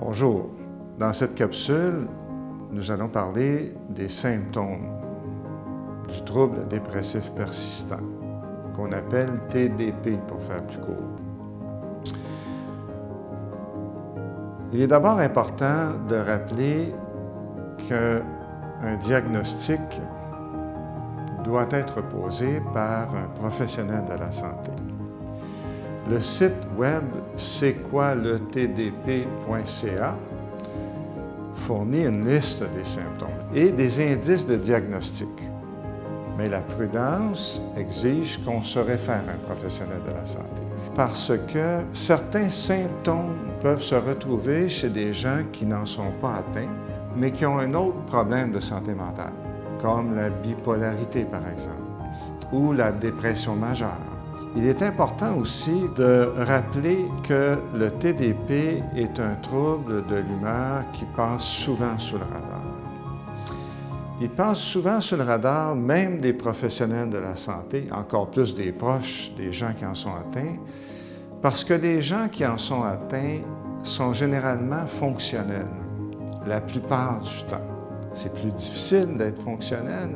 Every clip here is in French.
Bonjour. Dans cette capsule, nous allons parler des symptômes du trouble dépressif persistant, qu'on appelle TDP pour faire plus court. Il est d'abord important de rappeler qu'un diagnostic doit être posé par un professionnel de la santé. Le site web c'est quoi le tdp.ca fournit une liste des symptômes et des indices de diagnostic. Mais la prudence exige qu'on se réfère à un professionnel de la santé parce que certains symptômes peuvent se retrouver chez des gens qui n'en sont pas atteints, mais qui ont un autre problème de santé mentale, comme la bipolarité par exemple, ou la dépression majeure. Il est important aussi de rappeler que le TDP est un trouble de l'humeur qui passe souvent sous le radar. Il passe souvent sous le radar, même des professionnels de la santé, encore plus des proches des gens qui en sont atteints, parce que les gens qui en sont atteints sont généralement fonctionnels, la plupart du temps. C'est plus difficile d'être fonctionnel,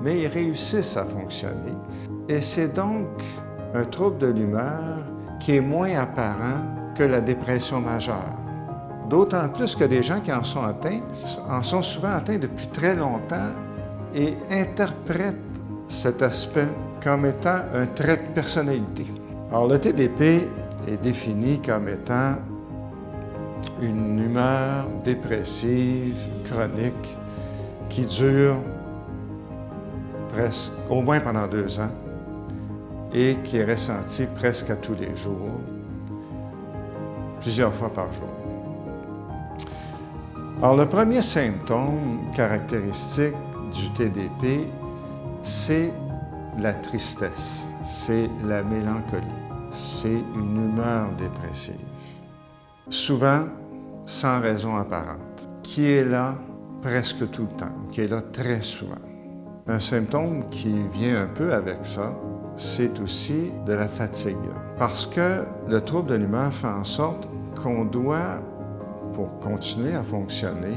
mais ils réussissent à fonctionner. Et c'est donc un trouble de l'humeur qui est moins apparent que la dépression majeure. D'autant plus que les gens qui en sont atteints en sont souvent atteints depuis très longtemps et interprètent cet aspect comme étant un trait de personnalité. Alors, le TDP est défini comme étant une humeur dépressive chronique qui dure presque au moins pendant 2 ans et qui est ressentie presque à tous les jours, plusieurs fois par jour. Alors, le premier symptôme caractéristique du TDP, c'est la tristesse, c'est la mélancolie, c'est une humeur dépressive. Souvent, sans raison apparente, qui est là presque tout le temps, qui est là très souvent. Un symptôme qui vient un peu avec ça, c'est aussi de la fatigue. Parce que le trouble de l'humeur fait en sorte qu'on doit, pour continuer à fonctionner,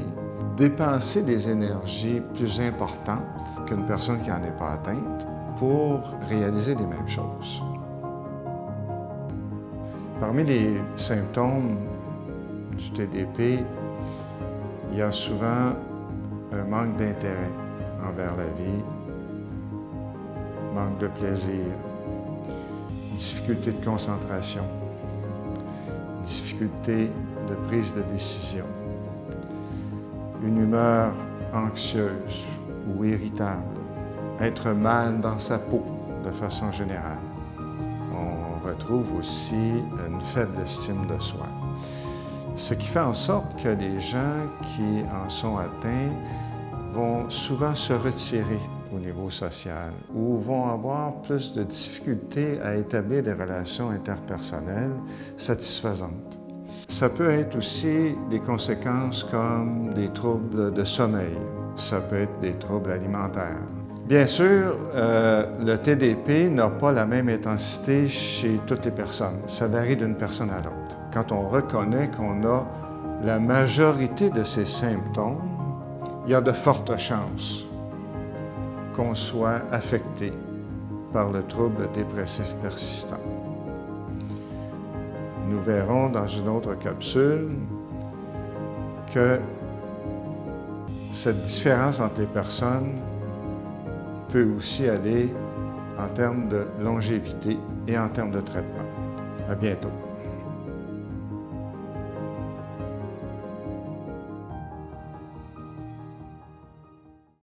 dépenser des énergies plus importantes qu'une personne qui n'en est pas atteinte pour réaliser les mêmes choses. Parmi les symptômes du TDP, il y a souvent un manque d'intérêt envers la vie, manque de plaisir, difficulté de concentration, difficulté de prise de décision, une humeur anxieuse ou irritable, être mal dans sa peau de façon générale. On retrouve aussi une faible estime de soi. Ce qui fait en sorte que les gens qui en sont atteints vont souvent se retirer au niveau social ou vont avoir plus de difficultés à établir des relations interpersonnelles satisfaisantes. Ça peut être aussi des conséquences comme des troubles de sommeil, ça peut être des troubles alimentaires. Bien sûr, le TDP n'a pas la même intensité chez toutes les personnes, ça varie d'une personne à l'autre. Quand on reconnaît qu'on a la majorité de ces symptômes, il y a de fortes chances qu'on soit affecté par le trouble dépressif persistant. Nous verrons dans une autre capsule que cette différence entre les personnes peut aussi aller en termes de longévité et en termes de traitement. À bientôt.